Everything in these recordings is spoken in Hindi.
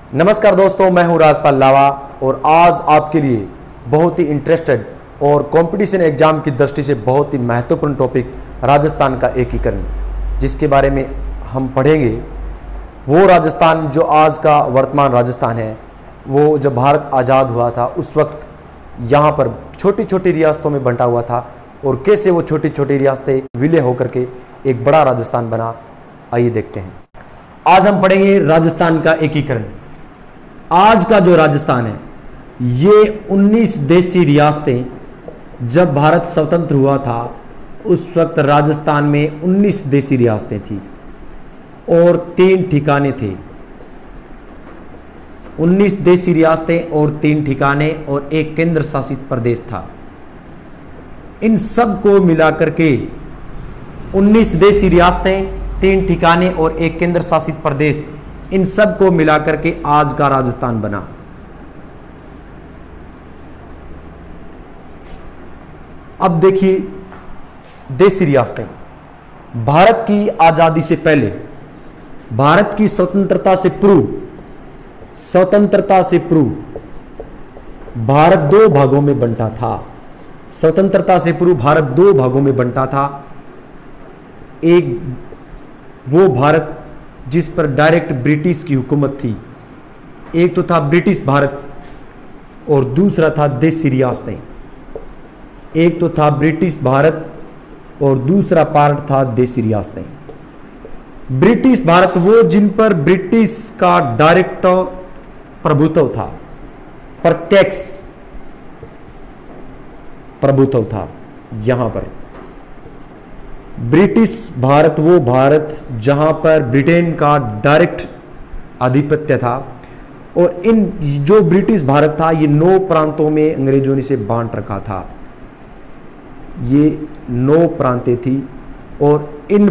नमस्कार दोस्तों, मैं हूं राजपाल लावा और आज आपके लिए बहुत ही इंटरेस्टेड और कंपटीशन एग्जाम की दृष्टि से बहुत ही महत्वपूर्ण टॉपिक राजस्थान का एकीकरण, जिसके बारे में हम पढ़ेंगे। वो राजस्थान जो आज का वर्तमान राजस्थान है, वो जब भारत आज़ाद हुआ था उस वक्त यहाँ पर छोटी छोटी रियासतों में बंटा हुआ था और कैसे वो छोटी छोटी रियासतें विलय होकर के एक बड़ा राजस्थान बना। आइए देखते हैं। आज हम पढ़ेंगे राजस्थान का एकीकरण। आज का जो राजस्थान है ये 19 देशी रियासतें, जब भारत स्वतंत्र हुआ था उस वक्त राजस्थान में 19 देशी रियासतें थी और 3 ठिकाने थे। 19 देशी रियासतें और 3 ठिकाने और एक केंद्र शासित प्रदेश था। इन सब को मिलाकर के 19 देशी रियासतें, 3 ठिकाने और एक केंद्र शासित प्रदेश, इन सब को मिलाकर के आज का राजस्थान बना। अब देखिए, देशी रियासतें भारत की आजादी से पहले, भारत की स्वतंत्रता से पूर्व भारत 2 भागों में बंटा था। स्वतंत्रता से पूर्व भारत 2 भागों में बंटा था। एक वो भारत जिस पर डायरेक्ट ब्रिटिश की हुकूमत थी, एक तो था ब्रिटिश भारत और दूसरा था देशी रियासतें। एक तो था ब्रिटिश भारत और दूसरा पार्ट था देशी रियासतें। ब्रिटिश भारत वो जिन पर ब्रिटिश का डायरेक्ट प्रभुत्व था, प्रत्यक्ष प्रभुत्व था। यहां पर ब्रिटिश भारत वो भारत जहां पर ब्रिटेन का डायरेक्ट आधिपत्य था और इन जो ब्रिटिश भारत था ये 9 प्रांतों में अंग्रेजों ने इसे बांट रखा था। ये 9 प्रांतें थी और इन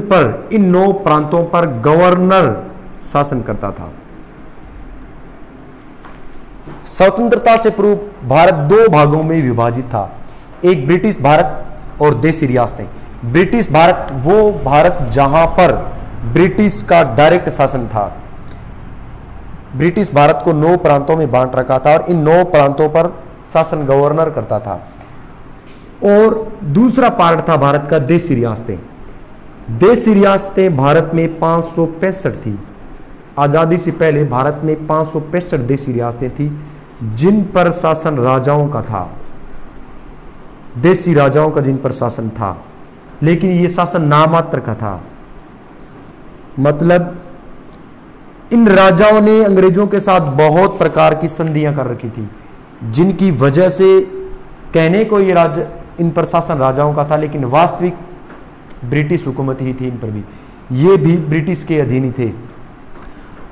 9 प्रांतों पर गवर्नर शासन करता था। स्वतंत्रता से पूर्व भारत 2 भागों में विभाजित था, एक ब्रिटिश भारत और देशी रियासतें। ब्रिटिश भारत वो भारत जहां पर ब्रिटिश का डायरेक्ट शासन था। ब्रिटिश भारत को 9 प्रांतों में बांट रखा था और इन 9 प्रांतों पर शासन गवर्नर करता था। और दूसरा पार्ट था भारत का देशी रियासतें। देशी रियासतें भारत में 565 थी। आजादी से पहले भारत में 565 देशी रियासतें थी जिन पर शासन राजाओं का था, देशी राजाओं का जिन पर शासन था। लेकिन ये शासन नामात्र का था, मतलब इन राजाओं ने अंग्रेजों के साथ बहुत प्रकार की संधियां कर रखी थी, जिनकी वजह से कहने को ये राज्य इन पर शासन राजाओं का था, लेकिन वास्तविक ब्रिटिश हुकूमत ही थी इन पर भी। ये भी ब्रिटिश के अधीन ही थे।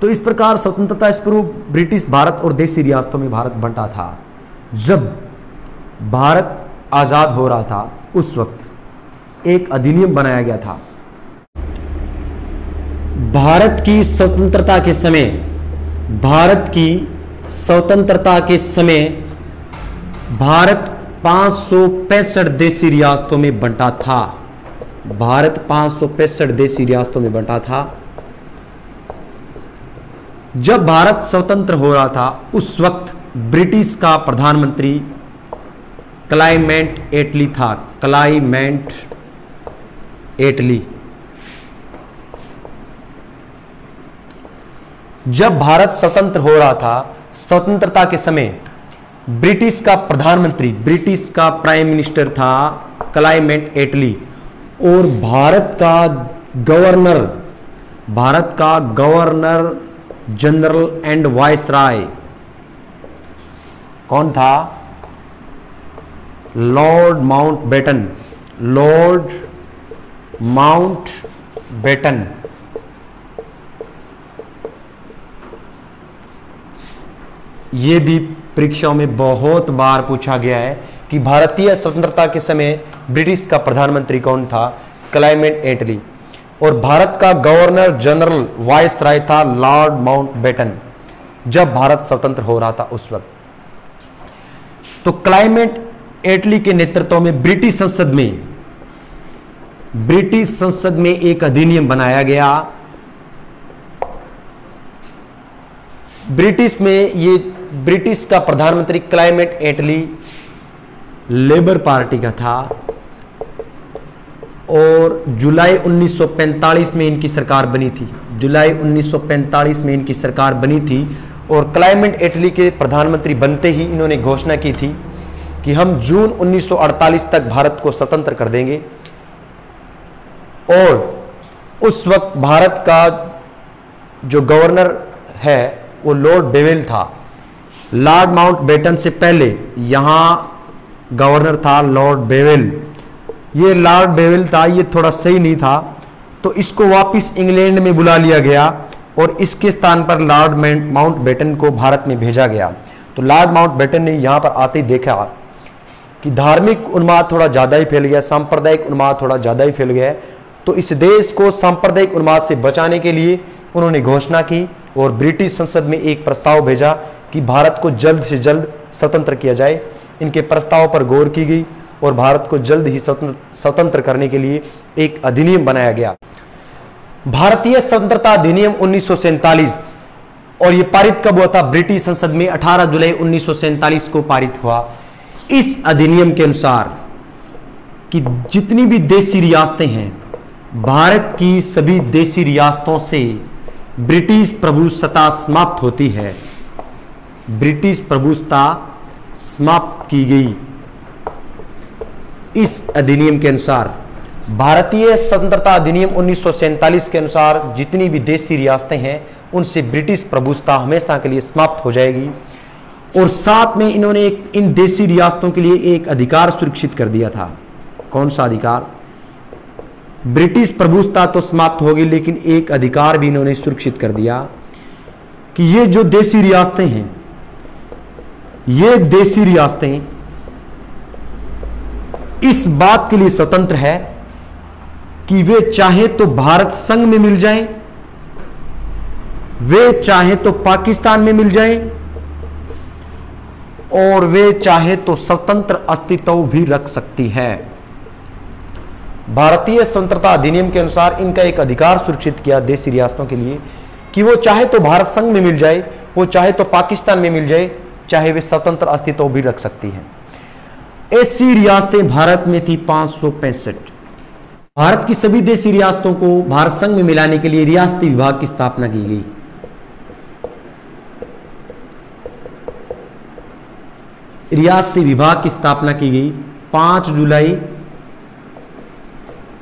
तो इस प्रकार स्वतंत्रता से पूर्व ब्रिटिश भारत और देशी रियासतों में भारत बंटा था। जब भारत आजाद हो रहा था उस वक्त एक अधिनियम बनाया गया था। भारत की स्वतंत्रता के समय भारत 565 देशी रियासतों में बंटा था। भारत 565 देशी रियासतों में बंटा था। जब भारत स्वतंत्र हो रहा था उस वक्त ब्रिटिश का प्रधानमंत्री क्लाइमेट एटली था। क्लाइमेट एटली। जब भारत स्वतंत्र हो रहा था, स्वतंत्रता के समय ब्रिटिश का प्रधानमंत्री, ब्रिटिश का प्राइम मिनिस्टर था क्लाइमेट एटली और भारत का गवर्नर जनरल एंड वायसराय कौन था? Lord Mountbatten. Lord Mountbatten. ये भी परीक्षाओं में बहुत बार पूछा गया है कि भारतीय स्वतंत्रता के समय ब्रिटिश का प्रधानमंत्री कौन था? क्लाइमेट एटली। और भारत का गवर्नर जनरल वायसराय था लॉर्ड माउंटबेटन, जब भारत स्वतंत्र हो रहा था उस वक्त। तो क्लाइमेट एटली के नेतृत्व में ब्रिटिश संसद में एक अधिनियम बनाया गया ब्रिटिश में ये ब्रिटिश का प्रधानमंत्री क्लाइमेट एटली लेबर पार्टी का था और जुलाई 1945 में इनकी सरकार बनी थी। जुलाई 1945 में इनकी सरकार बनी थी और क्लाइमेट एटली के प्रधानमंत्री बनते ही इन्होंने घोषणा की थी कि हम जून 1948 तक भारत को स्वतंत्र कर देंगे। और उस वक्त भारत का जो गवर्नर है वो लॉर्ड बेवेल था। लॉर्ड माउंटबेटन से पहले यहां गवर्नर था लॉर्ड बेवेल। ये लॉर्ड बेवेल था, ये थोड़ा सही नहीं था, तो इसको वापस इंग्लैंड में बुला लिया गया और इसके स्थान पर लॉर्ड माउंटबेटन को भारत में भेजा गया। तो लॉर्ड माउंटबेटन ने यहां पर आते ही देखा कि धार्मिक उन्माद थोड़ा ज़्यादा ही फैल गया, सांप्रदायिक उन्माद थोड़ा ज़्यादा ही फैल गया है। तो इस देश को सांप्रदायिक उन्माद से बचाने के लिए उन्होंने घोषणा की और ब्रिटिश संसद में एक प्रस्ताव भेजा कि भारत को जल्द से जल्द स्वतंत्र किया जाए। इनके प्रस्ताव पर गौर की गई और भारत को जल्द ही स्वतंत्र करने के लिए एक अधिनियम बनाया गया, भारतीय स्वतंत्रता अधिनियम 1947। और यह पारित कब हुआ था? ब्रिटिश संसद में 18 जुलाई 1947 को पारित हुआ। इस अधिनियम के अनुसार कि जितनी भी देशी रियासतें हैं, भारत की सभी देशी रियासतों से ब्रिटिश प्रभुसत्ता समाप्त होती है। ब्रिटिश प्रभुसत्ता समाप्त की गई। इस अधिनियम के अनुसार, भारतीय स्वतंत्रता अधिनियम 1947 के अनुसार जितनी भी देशी रियासतें हैं उनसे ब्रिटिश प्रभुसत्ता हमेशा के लिए समाप्त हो जाएगी। और साथ में इन्होंने इन देशी रियासतों के लिए एक अधिकार सुरक्षित कर दिया था। कौन सा अधिकार? ब्रिटिश प्रभुसत्ता तो समाप्त होगी, लेकिन एक अधिकार भी इन्होंने सुरक्षित कर दिया कि ये जो देशी रियासतें हैं, ये देशी रियासतें इस बात के लिए स्वतंत्र है कि वे चाहे तो भारत संघ में मिल जाएं, वे चाहे तो पाकिस्तान में मिल जाएं और वे चाहे तो स्वतंत्र अस्तित्व भी रख सकती है। भारतीय स्वतंत्रता अधिनियम के अनुसार इनका एक अधिकार सुरक्षित किया देशी रियासतों के लिए कि वो चाहे तो भारत संघ में मिल जाए, वो चाहे तो पाकिस्तान में मिल जाए, चाहे वे स्वतंत्र अस्तित्व भी रख सकती हैं। ऐसी रियासतें भारत में थी 565। भारत की सभी देशी रियासतों को भारत संघ में मिलाने के लिए रियासती विभाग की स्थापना की गई। रियासती विभाग की स्थापना की गई 5 जुलाई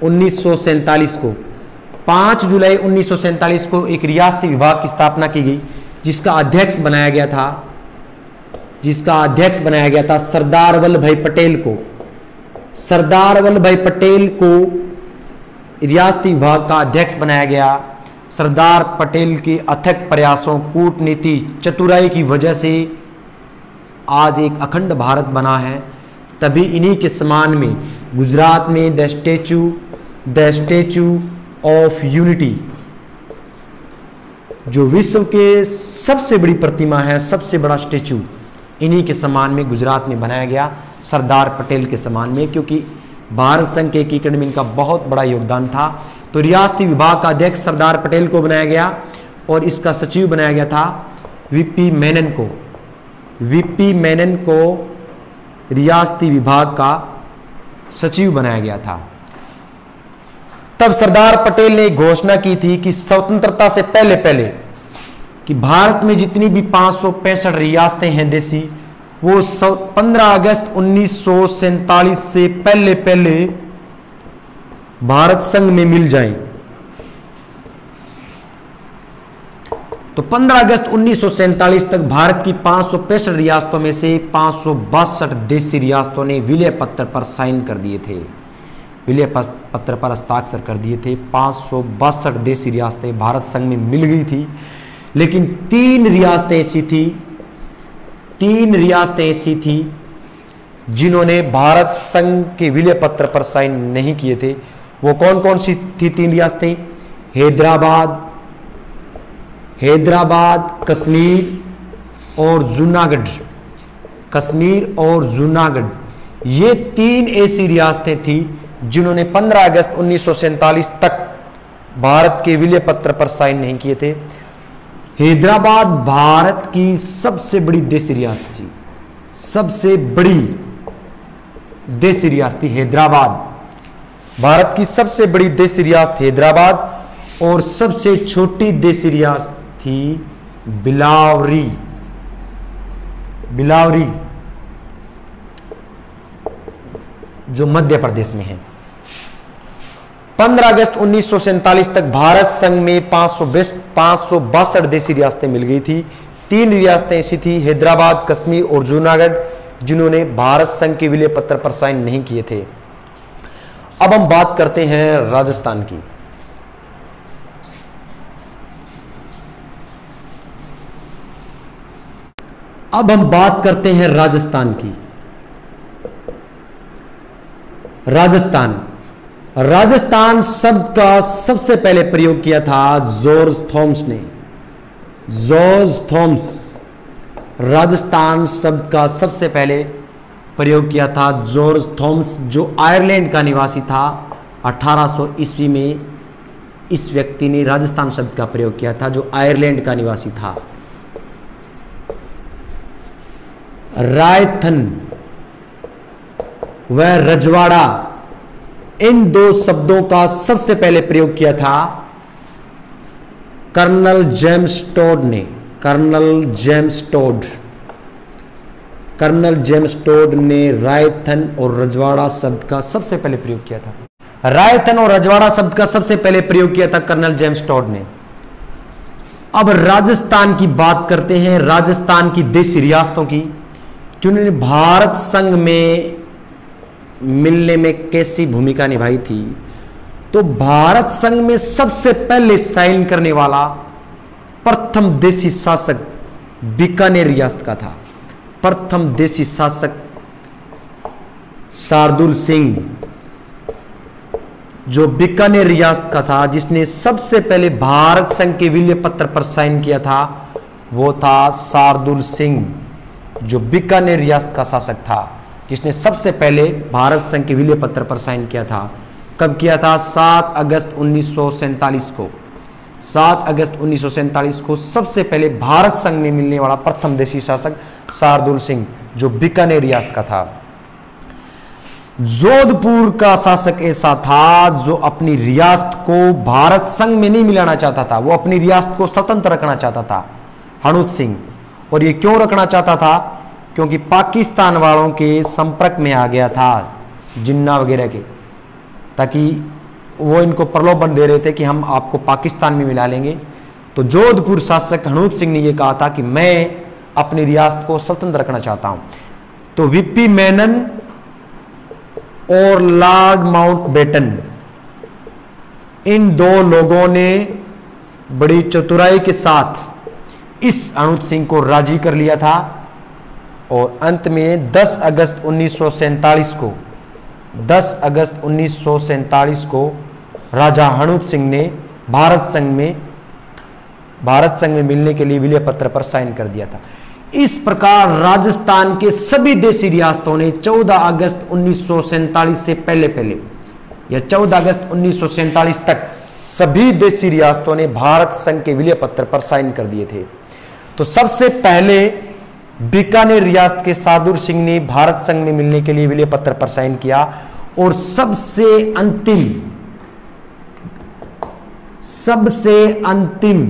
1947 को। 5 जुलाई 1947 को एक रियासती विभाग की स्थापना की गई जिसका अध्यक्ष बनाया गया था सरदार वल्लभ भाई पटेल को। सरदार वल्लभ भाई पटेल को रियासती विभाग का अध्यक्ष बनाया गया। सरदार पटेल के अथक प्रयासों, कूटनीति, चतुराई की वजह से आज एक अखंड भारत बना है। तभी इन्हीं के सम्मान में गुजरात में द स्टैचू ऑफ यूनिटी, जो विश्व के सबसे बड़ी प्रतिमा है, सबसे बड़ा स्टैचू, इन्हीं के सम्मान में गुजरात में बनाया गया, सरदार पटेल के सम्मान में, क्योंकि भारत संघ के एकीकरण में इनका बहुत बड़ा योगदान था। तो रियासती विभाग का अध्यक्ष सरदार पटेल को बनाया गया और इसका सचिव बनाया गया था वीपी मेनन को। वीपी मेनन को रियासती विभाग का सचिव बनाया गया था। तब सरदार पटेल ने घोषणा की थी कि स्वतंत्रता से पहले कि भारत में जितनी भी 565 रियासतें हैं देशी, वो 15 अगस्त 1947 से पहले भारत संघ में मिल जाएं। तो 15 अगस्त 1947 तक भारत की 565 रियासतों में से 562 देशी रियासतों ने विलय पत्र पर साइन कर दिए थे, विलय पत्र पर हस्ताक्षर कर दिए थे। 562 देशी रियासतें भारत संघ में मिल गई थी, लेकिन 3 रियासतें ऐसी थी जिन्होंने भारत संघ के विलय पत्र पर साइन नहीं किए थे। वो कौन कौन सी थी 3 रियासतें? हैदराबाद, कश्मीर और जूनागढ़। ये 3 ऐसी रियासतें थी जिन्होंने 15 अगस्त 1947 तक भारत के विलय पत्र पर साइन नहीं किए थे। हैदराबाद भारत की सबसे बड़ी देसी रियासत थी, सबसे बड़ी देसी रियासत थी हैदराबाद। भारत की सबसे बड़ी देसी रियासत हैदराबाद और सबसे छोटी देसी रियासत थी बिलावरी। बिलावरी जो मध्य प्रदेश में है। 15 अगस्त 1947 तक भारत संघ में 562 देसी रियासतें मिल गई थी। 3 रियासतें ऐसी थी, हैदराबाद, कश्मीर और जूनागढ़, जिन्होंने भारत संघ के विलय पत्र पर साइन नहीं किए थे। अब हम बात करते हैं राजस्थान की। अब हम बात करते हैं राजस्थान की। राजस्थान शब्द का सबसे पहले प्रयोग किया था जॉर्ज थॉमस ने। जॉर्ज थॉमस राजस्थान शब्द का सबसे पहले प्रयोग किया था जॉर्ज थॉमस, जो आयरलैंड का निवासी था। 1800 ईस्वी में इस व्यक्ति ने राजस्थान शब्द का प्रयोग किया था, जो आयरलैंड का निवासी था। रायथन व रजवाड़ा, इन 2 शब्दों का सबसे पहले प्रयोग किया था कर्नल जेम्स टोड ने। कर्नल जेम्स टोड ने रायथन और रजवाड़ा शब्द का सबसे पहले प्रयोग किया था। रायथन और रजवाड़ा शब्द का सबसे पहले प्रयोग किया था कर्नल जेम्स टोड ने। अब राजस्थान की बात करते हैं, राजस्थान की देशी रियासतों की, जिन्होंने भारत संघ में मिलने में कैसी भूमिका निभाई थी। तो भारत संघ में सबसे पहले साइन करने वाला प्रथम देशी शासक बीकानेर रियासत का था। प्रथम देशी शासक शार्दुल सिंह, जो बीकानेर रियासत का था, जिसने सबसे पहले भारत संघ के विलय पत्र पर साइन किया था, वो था शार्दुल सिंह, जो बीकानेर रियासत का शासक था, जिसने सबसे पहले भारत संघ के विलय पत्र पर साइन किया था। कब किया था? 7 अगस्त 1947 को। 7 अगस्त 1947 को सबसे पहले भारत संघ में मिलने वाला प्रथम देशी शासक शार्दुल सिंह, जो बीकानेर रियासत का था। जोधपुर का शासक ऐसा था जो अपनी रियासत को भारत संघ में नहीं मिलाना चाहता था, वो अपनी रियासत को स्वतंत्र रखना चाहता था, हनूत सिंह। और ये क्यों रखना चाहता था? क्योंकि पाकिस्तान वालों के संपर्क में आ गया था, जिन्ना वगैरह के, ताकि वो इनको प्रलोभन दे रहे थे कि हम आपको पाकिस्तान में मिला लेंगे। तो जोधपुर शासक हनूत सिंह ने यह कहा था कि मैं अपनी रियासत को स्वतंत्र रखना चाहता हूं। तो वीपी मेनन और लॉर्ड माउंटबेटन, इन 2 लोगों ने बड़ी चतुराई के साथ इस हनूत सिंह को राजी कर लिया था। और अंत में 10 अगस्त 1947 को राजा हनूत सिंह ने भारत संघ में मिलने के लिए विलय पत्र पर साइन कर दिया था। इस प्रकार राजस्थान के सभी देशी रियासतों ने 14 अगस्त 1947 से पहले या 14 अगस्त 1947 तक सभी देशी रियासतों ने भारत संघ के विलय पत्र पर साइन कर दिए थे। तो सबसे पहले बीकानेर रियासत के शार्दुल सिंह ने भारत संघ में मिलने के लिए विलय पत्र पर साइन किया। और सबसे अंतिम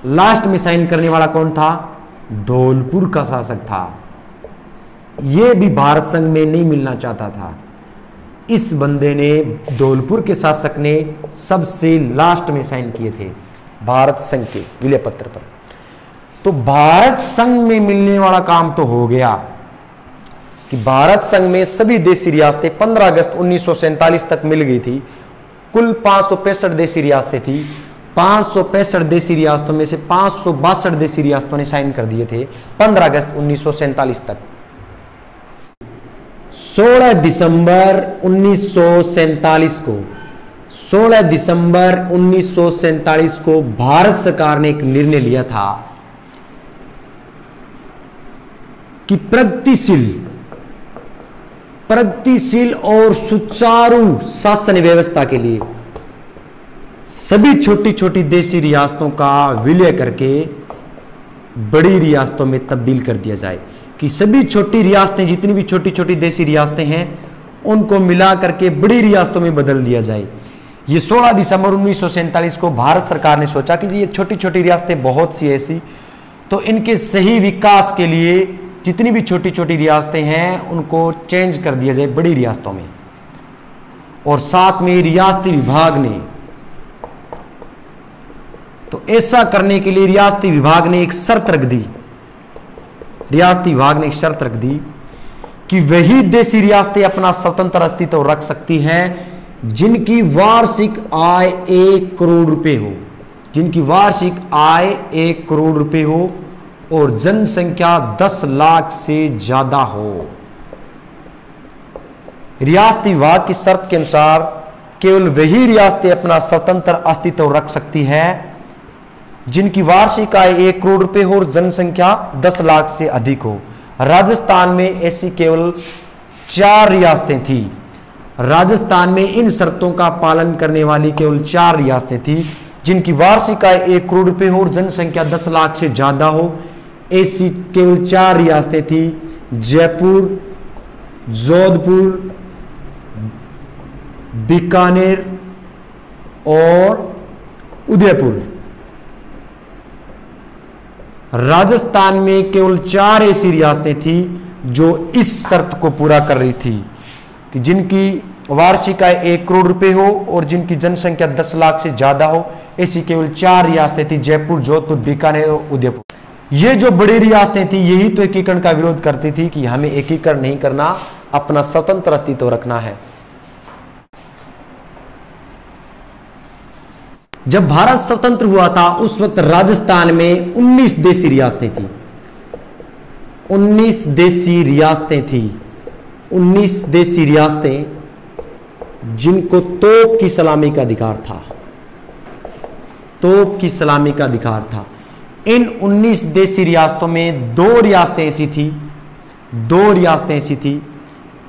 लास्ट में साइन करने वाला कौन था? धौलपुर का शासक था। यह भी भारत संघ में नहीं मिलना चाहता था। इस बंदे ने, धौलपुर के शासक ने, सबसे लास्ट में साइन किए थे भारत संघ के विलय पत्र पर। तो भारत संघ में मिलने वाला काम तो हो गया कि भारत संघ में सभी देशी रियासतें 15 अगस्त 1947 तक मिल गई थी। कुल 565 देशी रियासतें थी। 565 देशी रियासतों में से 562 देशी रियासतों ने साइन कर दिए थे 15 अगस्त 1947 तक। 16 दिसंबर 1947 को भारत सरकार ने एक निर्णय लिया था कि प्रगतिशील और सुचारू शासन व्यवस्था के लिए सभी छोटी छोटी देसी रियासतों का विलय करके बड़ी रियासतों में तब्दील कर दिया जाए, कि सभी छोटी रियासतें, जितनी भी छोटी छोटी देसी रियासतें हैं, उनको मिला करके बड़ी रियासतों में बदल दिया जाए। ये 16 दिसंबर 1947 को भारत सरकार ने सोचा कि ये छोटी छोटी रियासतें बहुत सी ऐसी, तो इनके सही विकास के लिए जितनी भी छोटी छोटी रियासतें हैं उनको चेंज कर दिया जाए बड़ी रियासतों में। और साथ में रियासती विभाग ने, तो ऐसा करने के लिए रियासती विभाग ने एक शर्त रख दी, रियासती विभाग ने एक शर्त रख दी कि वही देसी रियासतें अपना स्वतंत्र अस्तित्व रख सकती हैं जिनकी वार्षिक आय 1 करोड़ रुपए हो, जिनकी वार्षिक आय 1 करोड़ रुपए हो और जनसंख्या 10 लाख से ज्यादा हो। रियासती विभाग की शर्त के अनुसार केवल वही रियासतें अपना स्वतंत्र अस्तित्व रख सकती है जिनकी वार्षिक आय 1 करोड़ रुपए हो और जनसंख्या 10 लाख से अधिक हो। राजस्थान में ऐसी केवल 4 रियासतें थी। राजस्थान में इन शर्तों का पालन करने वाली केवल 4 रियासतें थी जिनकी वार्षिक आय 1 करोड़ रुपए हो और जनसंख्या 10 लाख से ज्यादा हो। ऐसी केवल 4 रियासतें थी, जयपुर, जोधपुर, बीकानेर और उदयपुर। राजस्थान में केवल 4 ऐसी रियासतें थी जो इस शर्त को पूरा कर रही थी कि जिनकी वार्षिक आय 1 करोड़ रुपए हो और जिनकी जनसंख्या 10 लाख से ज्यादा हो। ऐसी केवल 4 रियासतें थी, जयपुर, जोधपुर, बीकानेर और उदयपुर। ये जो बड़ी रियासतें थी यही तो एकीकरण का विरोध करती थी कि हमें एकीकरण नहीं करना, अपना स्वतंत्र अस्तित्व रखना है। जब भारत स्वतंत्र हुआ था उस वक्त राजस्थान में 19 देसी रियासतें थी, 19 देसी रियासतें थी, 19 देसी रियासतें जिनको तोप की सलामी का अधिकार था, तोप की सलामी का अधिकार था। इन 19 देसी रियासतों में 2 रियासतें ऐसी थी, 2 रियासतें ऐसी थी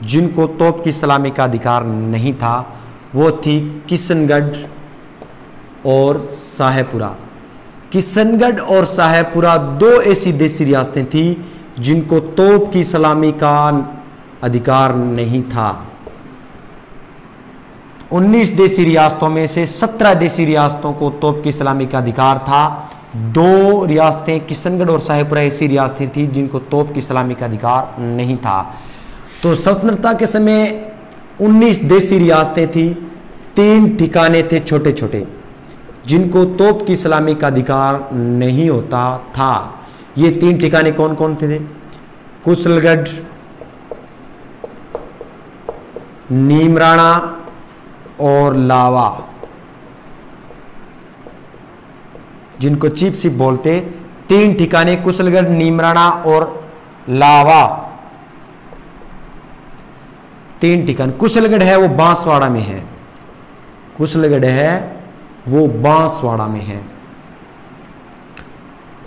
जिनको तोप की सलामी का अधिकार नहीं था। वो थी किशनगढ़ और शाहपुरा। किशनगढ़ और शाहपुरा 2 ऐसी देसी रियासतें थी जिनको तोप की सलामी का अधिकार नहीं था। 19 देसी रियासतों में से 17 देसी रियासतों को तोप की सलामी का अधिकार था। 2 रियासतें किशनगढ़ और शाहपुरा ऐसी रियासतें थी जिनको तोप की सलामी का अधिकार नहीं था। तो स्वतंत्रता के समय 19 देसी रियासतें थी, 3 ठिकाने थे छोटे छोटे जिनको तोप की सलामी का अधिकार नहीं होता था। ये 3 ठिकाने कौन कौन थे? कुशलगढ़, नीमराणा और लावा, जिनको चीप सिप बोलते। 3 ठिकाने कुशलगढ़, नीमराणा और लावा, 3 ठिकाने। कुशलगढ़ है वो बांसवाड़ा में है, कुशलगढ़ है वो बांसवाड़ा में है।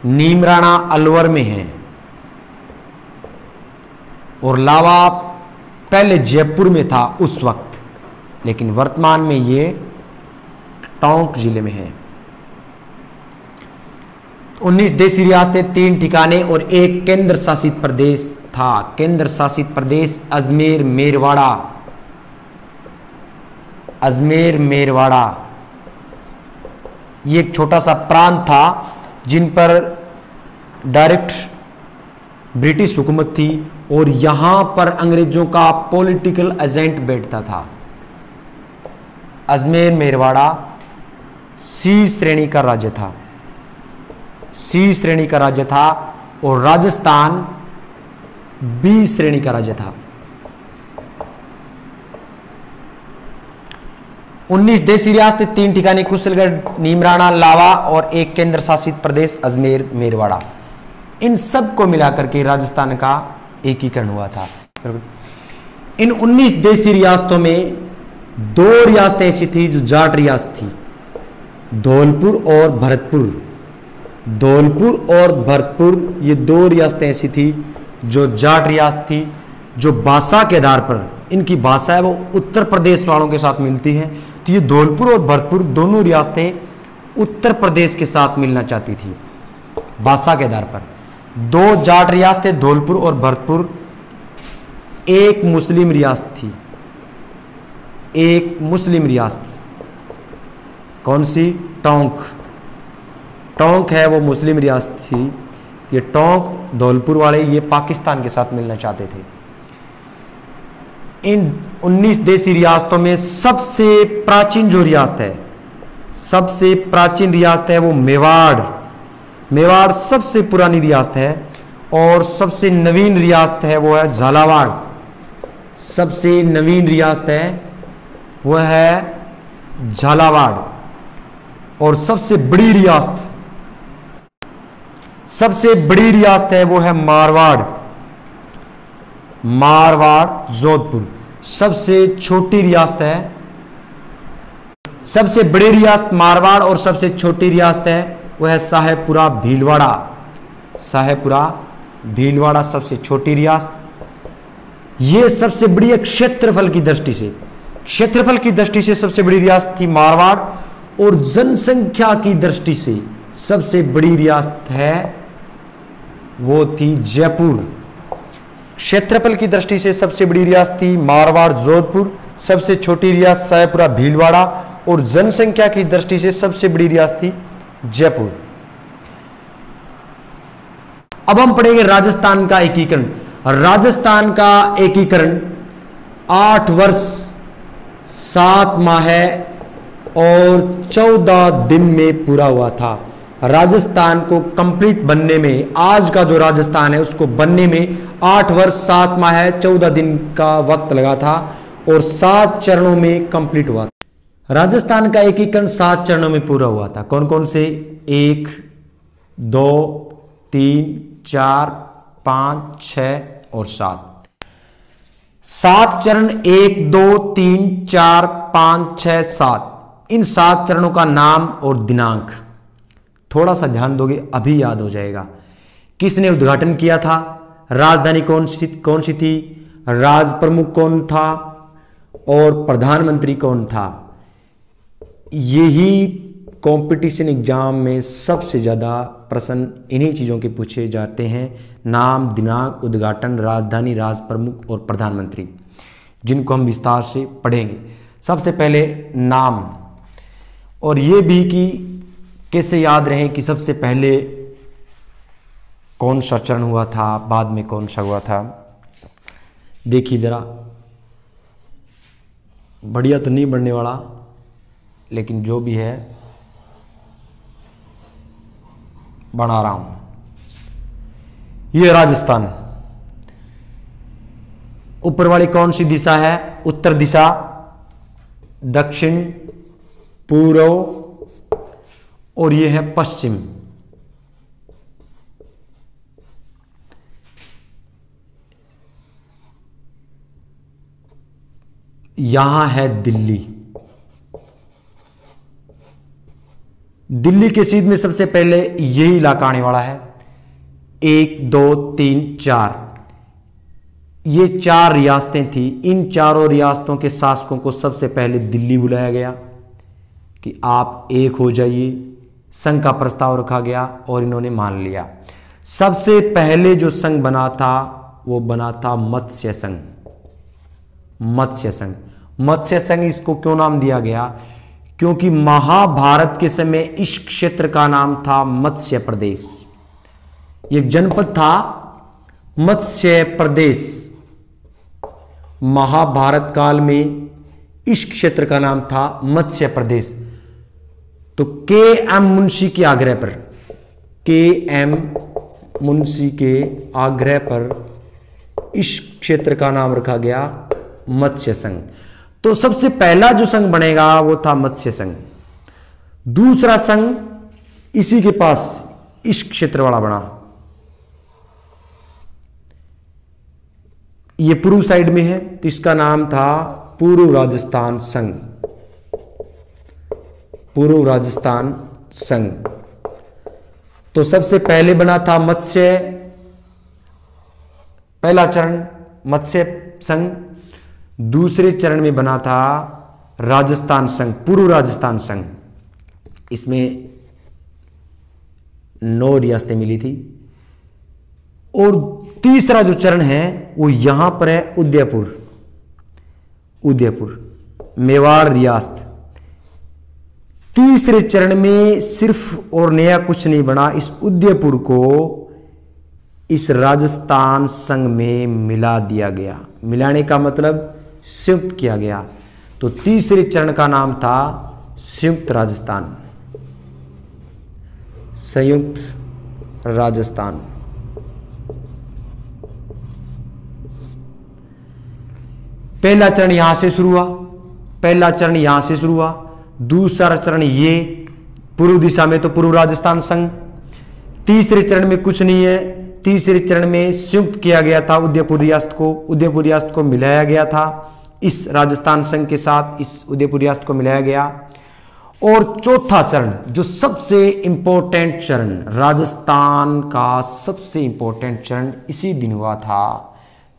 नीमराणा अलवर में है और लावा पहले जयपुर में था उस वक्त, लेकिन वर्तमान में ये टोंक जिले में है। 19 देसी रियासतें, 3 ठिकाने और 1 केंद्र शासित प्रदेश था। केंद्र शासित प्रदेश अजमेर मेरवाड़ा, अजमेर मेरवाड़ा ये एक छोटा सा प्रांत था जिन पर डायरेक्ट ब्रिटिश हुकूमत थी और यहां पर अंग्रेजों का पॉलिटिकल एजेंट बैठता था। अजमेर मेरवाड़ा C श्रेणी का राज्य था, C श्रेणी का राज्य था और राजस्थान B श्रेणी का राज्य था। 19 देसी रियासतें, 3 ठिकाने कुशलगढ़, नीमराणा, लावा और 1 केंद्र शासित प्रदेश अजमेर मेरवाड़ा। इन सब को मिलाकर के राजस्थान का एकीकरण हुआ था। इन 19 देसी रियासतों में 2 रियासतें ऐसी थी जो जाट रियासत थी, धौलपुर और भरतपुर। धौलपुर और भरतपुर ये 2 रियासतें ऐसी थी जो जाट रियासत थी, जो भाषा के आधार पर, इनकी भाषा है वो उत्तर प्रदेश वालों के साथ मिलती है, तो ये धौलपुर और भरतपुर दोनों रियासतें उत्तर प्रदेश के साथ मिलना चाहती थी भाषा के आधार पर। दो जाट रियासतें धौलपुर और भरतपुर, एक मुस्लिम रियासत थी, एक मुस्लिम रियासत। कौन सी? टोंक। टोंक है वो मुस्लिम रियासत थी। ये टोंक धौलपुर वाले ये पाकिस्तान के साथ मिलना चाहते थे। इन 19 देशी रियासतों में सबसे प्राचीन जो रियासत है, सबसे प्राचीन रियासत है वो मेवाड़। मेवाड़ सबसे पुरानी रियासत है। और सबसे नवीन रियासत है वो है झालावाड़। सबसे नवीन रियासत है वो है झालावाड़। और सबसे बड़ी रियासत है वो है मारवाड़। मारवाड़ जोधपुर। सबसे छोटी रियासत है, सबसे बड़ी रियासत मारवाड़ और सबसे छोटी रियासत है वो है साहेबपुरा भीलवाड़ा। साहेबपुरा भीलवाड़ा सबसे छोटी रियासत। ये सबसे बड़ी क्षेत्रफल की दृष्टि से, क्षेत्रफल की दृष्टि से सबसे बड़ी रियासत थी मारवाड़। और जनसंख्या की दृष्टि से सबसे बड़ी रियासत है वो थी जयपुर। क्षेत्रफल की दृष्टि से सबसे बड़ी रियासत थी मारवाड़ जोधपुर, सबसे छोटी रियासत साहेबपुरा भीलवाड़ा और जनसंख्या की दृष्टि से सबसे बड़ी रियासत थी जयपुर। अब हम पढ़ेंगे राजस्थान का एकीकरण। राजस्थान का एकीकरण 8 वर्ष 7 माह और 14 दिन में पूरा हुआ था। राजस्थान को कंप्लीट बनने में, आज का जो राजस्थान है उसको बनने में 8 वर्ष 7 माह 14 दिन का वक्त लगा था और 7 चरणों में कंप्लीट हुआ था। राजस्थान का एकीकरण 7 चरणों में पूरा हुआ था। कौन कौन से? 1, 2, 3, 4, 5, 6 और 7। 7 चरण 1, 2, 3, 4, 5, 6, 7। इन 7 चरणों का नाम और दिनांक थोड़ा सा ध्यान दोगे अभी याद हो जाएगा। किसने उद्घाटन किया था? राजधानी कौन सी थी? राज प्रमुख कौन था? और प्रधानमंत्री कौन था? यही कंपटीशन एग्जाम में सबसे ज़्यादा प्रश्न इन्हीं चीज़ों के पूछे जाते हैं। नाम, दिनांक, उद्घाटन, राजधानी, राज प्रमुख और प्रधानमंत्री, जिनको हम विस्तार से पढ़ेंगे। सबसे पहले नाम, और ये भी कि कैसे याद रहे कि सबसे पहले कौन सा चरण हुआ था, बाद में कौन सा हुआ था। देखिए जरा, बढ़िया तो नहीं बढ़ने वाला, लेकिन जो भी है बना रहा हूं। ये राजस्थान, ऊपर वाली कौन सी दिशा है? उत्तर दिशा, दक्षिण, पूर्व और ये है पश्चिम। यहां है दिल्ली। दिल्ली के सीध में सबसे पहले यही इलाका आने वाला है। 1, 2, 3, 4, ये 4 रियासतें थी। इन चारों रियासतों के शासकों को सबसे पहले दिल्ली बुलाया गया कि आप एक हो जाइए। संघ का प्रस्ताव रखा गया और इन्होंने मान लिया। सबसे पहले जो संघ बना था वो बना था मत्स्य संघ। मत्स्य संघ, मत्स्य संघ इसको क्यों नाम दिया गया? क्योंकि महाभारत के समय इस क्षेत्र का नाम था मत्स्य प्रदेश। एक जनपद था मत्स्य प्रदेश। महाभारत काल में इस क्षेत्र का नाम था मत्स्य प्रदेश। तो के.एम. मुंशी के आग्रह पर, के.एम. मुंशी के आग्रह पर इस क्षेत्र का नाम रखा गया मत्स्य संघ। तो सबसे पहला जो संघ बनेगा वो था मत्स्य संघ। दूसरा संघ इसी के पास इस क्षेत्र वाला बना। ये पूर्व साइड में है तो इसका नाम था पूर्व राजस्थान संघ। पूर्व राजस्थान संघ। तो सबसे पहले बना था मत्स्य, पहला चरण मत्स्य संघ। दूसरे चरण में बना था राजस्थान संघ, पूर्व राजस्थान संघ, इसमें 9 रियासतें मिली थी। और तीसरा जो चरण है वो यहां पर है उदयपुर, मेवाड़ रियासत। तीसरे चरण में सिर्फ और नया कुछ नहीं बना, इस उदयपुर को इस राजस्थान संघ में मिला दिया गया। मिलाने का मतलब संयुक्त किया गया। तो तीसरे चरण का नाम था संयुक्त राजस्थान, संयुक्त राजस्थान। पहला चरण यहां से शुरू हुआ, दूसरा चरण ये पूर्व दिशा में तो पूर्व राजस्थान संघ। तीसरे चरण में कुछ नहीं है, तीसरे चरण में संयुक्त किया गया था उदयपुर रियासत को मिलाया गया था इस राजस्थान संघ के साथ, इस उदयपुर रियासत को मिलाया गया। और चौथा चरण जो सबसे इंपॉर्टेंट चरण, राजस्थान का सबसे इंपॉर्टेंट चरण इसी दिन हुआ था।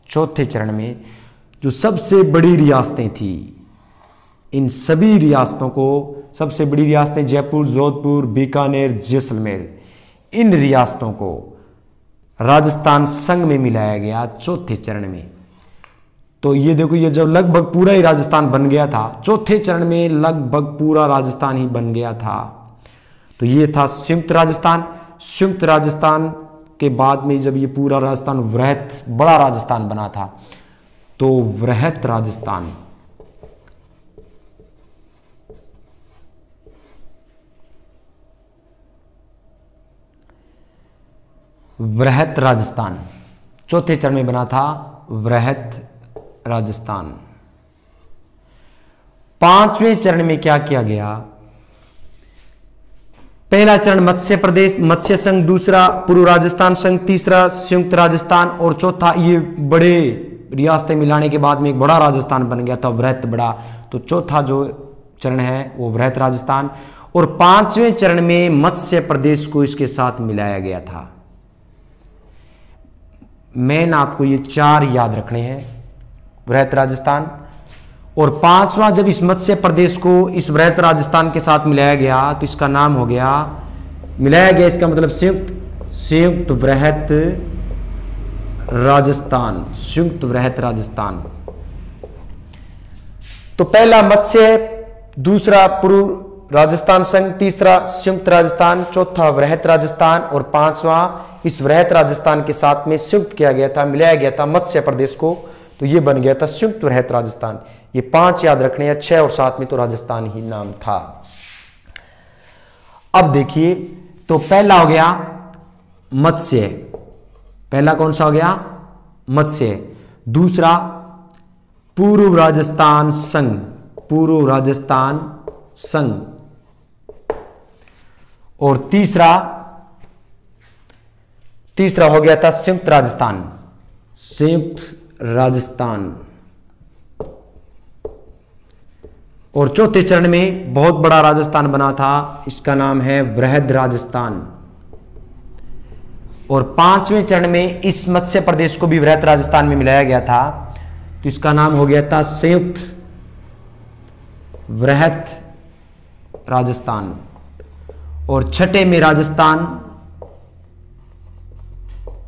चौथे चरण में जो सबसे बड़ी रियासतें थी, इन सभी रियासतों को, सबसे बड़ी रियासतें जयपुर, जोधपुर, बीकानेर, जैसलमेर, इन रियासतों को राजस्थान संघ में मिलाया गया चौथे चरण में। तो ये देखो, ये जब लगभग पूरा ही राजस्थान बन गया था, चौथे चरण में लगभग पूरा राजस्थान ही बन गया था। तो ये था संयुक्त राजस्थान। संयुक्त राजस्थान के बाद में जब ये पूरा राजस्थान वृहत बड़ा राजस्थान बना था, तो वृहत राजस्थान, वृहत राजस्थान चौथे चरण में बना था, वृहत राजस्थान। पांचवें चरण में क्या किया गया? पहला चरण मत्स्य प्रदेश, मत्स्य संघ, दूसरा पूर्व राजस्थान संघ, तीसरा संयुक्त राजस्थान और चौथा ये बड़े रियासतें मिलाने के बाद में एक बड़ा राजस्थान बन गया था, वृहत बड़ा। तो चौथा जो चरण है वो वृहत राजस्थान। और पांचवें चरण में मत्स्य प्रदेश को इसके साथ मिलाया गया था। मेन आपको ये 4 याद रखने हैं, वृहत राजस्थान। और पांचवा जब इस मत्स्य प्रदेश को इस वृहत राजस्थान के साथ मिलाया गया तो इसका नाम हो गया, मिलाया गया इसका मतलब संयुक्त वृहत राजस्थान, संयुक्त वृहत राजस्थान। तो पहला मत्स्य, दूसरा पूर्व राजस्थान संघ, तीसरा संयुक्त राजस्थान, चौथा वृहत राजस्थान और पांचवा इस वृहत राजस्थान के साथ में संयुक्त किया गया था, मिलाया गया था मत्स्य प्रदेश को, तो ये बन गया था संयुक्त वृहत राजस्थान। ये 5 याद रखने हैं, 6 और 7 में तो राजस्थान ही नाम था। अब देखिए, तो पहला हो गया मत्स्य, पहला कौन सा हो गया? मत्स्य। दूसरा पूर्व राजस्थान संघ, पूर्व राजस्थान संघ। और तीसरा हो गया था संयुक्त राजस्थान, संयुक्त राजस्थान। और चौथे चरण में बहुत बड़ा राजस्थान बना था, इसका नाम है वृहद राजस्थान। और पांचवें चरण में इस मत्स्य प्रदेश को भी वृहद राजस्थान में मिलाया गया था, तो इसका नाम हो गया था संयुक्त वृहद राजस्थान। और छठे में राजस्थान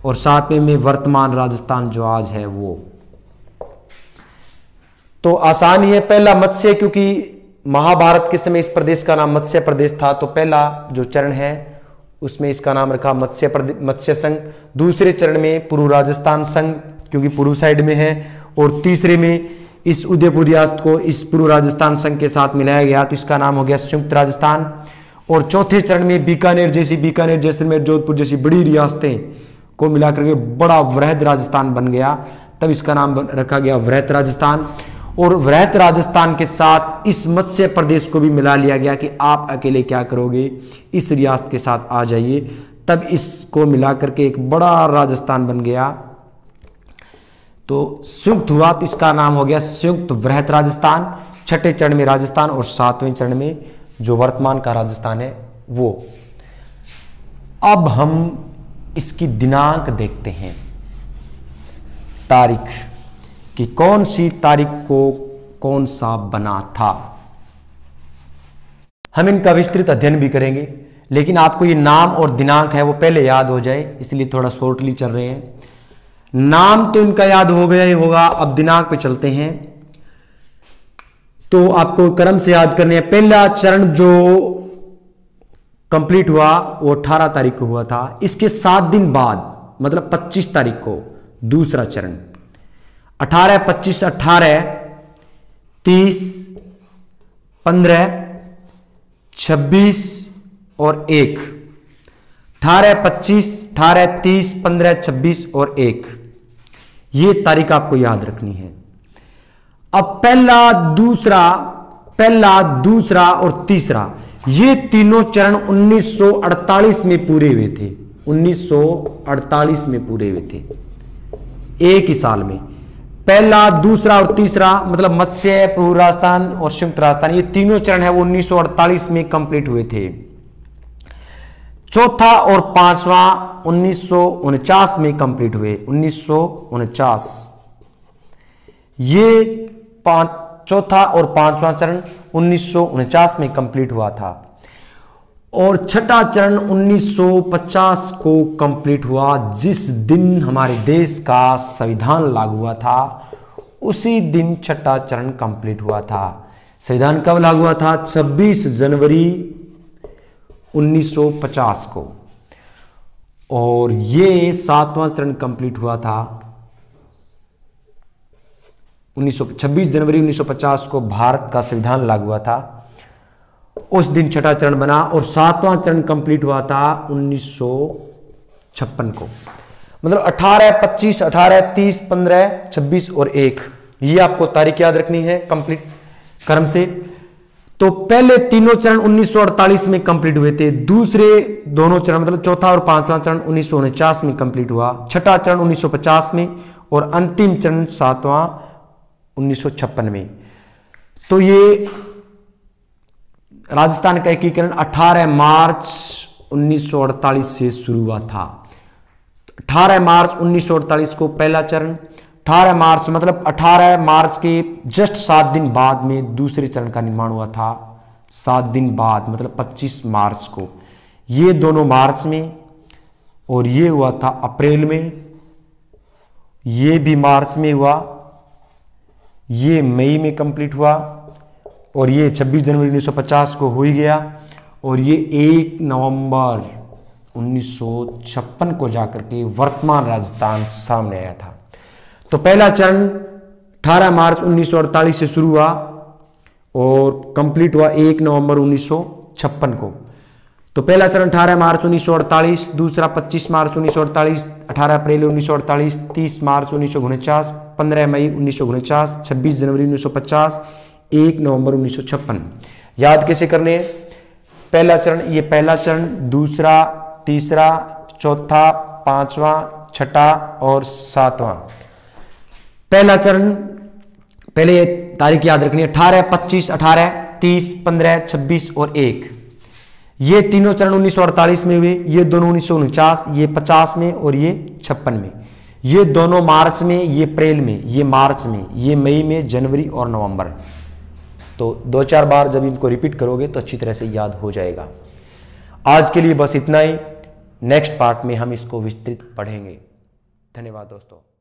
और सातवें में वर्तमान राजस्थान जो आज है वो। तो आसान ही है, पहला मत्स्य, क्योंकि महाभारत के समय इस प्रदेश का नाम मत्स्य प्रदेश था, तो पहला जो चरण है उसमें इसका नाम रखा मत्स्य संघ। दूसरे चरण में पूर्व राजस्थान संघ, क्योंकि पूर्व साइड में है। और तीसरे में इस उदयपुर रियासत को इस पूर्व राजस्थान संघ के साथ मिलाया गया, तो इसका नाम हो गया संयुक्त राजस्थान। और चौथे चरण में बीकानेर, जैसलमेर, जोधपुर जैसी बड़ी रियासतें को मिलाकर के बड़ा वृहद राजस्थान बन गया, तब इसका नाम रखा गया वृहद राजस्थान। और वृहद राजस्थान के साथ इस मत्स्य प्रदेश को भी मिला लिया गया कि आप अकेले क्या करोगे, इस रियासत के साथ आ जाइए, तब इसको मिलाकर के एक बड़ा राजस्थान बन गया। तो संयुक्त हुआ, तो इसका नाम हो गया संयुक्त वृहद राजस्थान। छठे चरण में राजस्थान और सातवें चरण में जो वर्तमान का राजस्थान है वो। अब हम इसकी दिनांक देखते हैं, तारीख कि कौन सी तारीख को कौन सा बना था। हम इनका विस्तृत अध्ययन भी करेंगे, लेकिन आपको ये नाम और दिनांक है वो पहले याद हो जाए, इसलिए थोड़ा शॉर्टली चल रहे हैं। नाम तो इनका याद हो गया ही होगा, अब दिनांक पे चलते हैं। तो आपको क्रम से याद करने हैं। पहला चरण जो कंप्लीट हुआ वो 18 तारीख को हुआ था। इसके 7 दिन बाद मतलब 25 तारीख को दूसरा चरण, 18, 25, 18, 30, 15, 26 और 1, 18, 25, 18, 30, 15, 26 और 1, ये तारीख आपको याद रखनी है। अब पहला, दूसरा और तीसरा, ये तीनों चरण 1948 में पूरे हुए थे। 1948 में पूरे हुए थे, एक ही साल में। पहला, दूसरा और तीसरा मतलब मत्स्य, पूर्व राजस्थान और संयुक्त राजस्थान, ये तीनों चरण है वो 1948 में कंप्लीट हुए थे। चौथा और पांचवा 1949 में कंप्लीट हुए। 1949 ये चौथा और पांचवा चरण 1949 में कंप्लीट हुआ था। और छठा चरण 1950 को कंप्लीट हुआ। जिस दिन हमारे देश का संविधान लागू हुआ था उसी दिन छठा चरण कंप्लीट हुआ था। संविधान कब लागू हुआ था? 26 जनवरी 1950 को। और ये 7वां चरण कंप्लीट हुआ था 26 जनवरी 1950 को। भारत का संविधान लागू हुआ था, उस दिन छठा चरण बना। और 7वां चरण कंप्लीट हुआ था 1956 को। मतलब 18, 25, 18, 30, 15, 26 और 1, ये आपको तारीख याद रखनी है कंप्लीट क्रम से। तो पहले तीनों चरण 1948 में कंप्लीट हुए थे। दूसरे दोनों चरण मतलब चौथा और पांचवा चरण 1949 में कंप्लीट हुआ। छठा चरण 1950 में और अंतिम चरण 7वां 1956 में। तो ये राजस्थान का एकीकरण 18 मार्च 1948 से शुरू हुआ था। 18 मार्च 1948 को पहला चरण, 18 मार्च मतलब 18 मार्च के जस्ट 7 दिन बाद में दूसरे चरण का निर्माण हुआ था। 7 दिन बाद मतलब 25 मार्च को। ये दोनों मार्च में और ये हुआ था अप्रैल में। ये भी मार्च में हुआ, ये मई में कंप्लीट हुआ और ये 26 जनवरी 1950 को हो ही गया। और ये 1 नवंबर 1956 को जाकर के वर्तमान राजस्थान सामने आया था। तो पहला चरण 18 मार्च 1948 से शुरू हुआ और कंप्लीट हुआ 1 नवंबर 1956 को। तो पहला चरण 18 मार्च 1948, दूसरा 25 मार्च 1948, 18 अप्रैल 1948, 30 मार्च 1949, 15 मई 1949, 26 जनवरी 1950, 1 नवंबर 1956। याद कैसे करने हैं? पहला चरण, ये पहला चरण, दूसरा, तीसरा, चौथा, पांचवा, छठा और 7वां। पहला चरण, पहले तारीख याद रखनी है 18, 25, 18, 30, 15, 26 और 1। ये तीनों चरण 1948 में हुए। ये दोनों 1949, ये 50 में और ये 56 में। ये दोनों मार्च में, ये अप्रैल में, ये मार्च में, ये मई में, जनवरी और नवंबर। तो 2-4 बार जब इनको रिपीट करोगे तो अच्छी तरह से याद हो जाएगा। आज के लिए बस इतना ही। नेक्स्ट पार्ट में हम इसको विस्तृत पढ़ेंगे। धन्यवाद दोस्तों।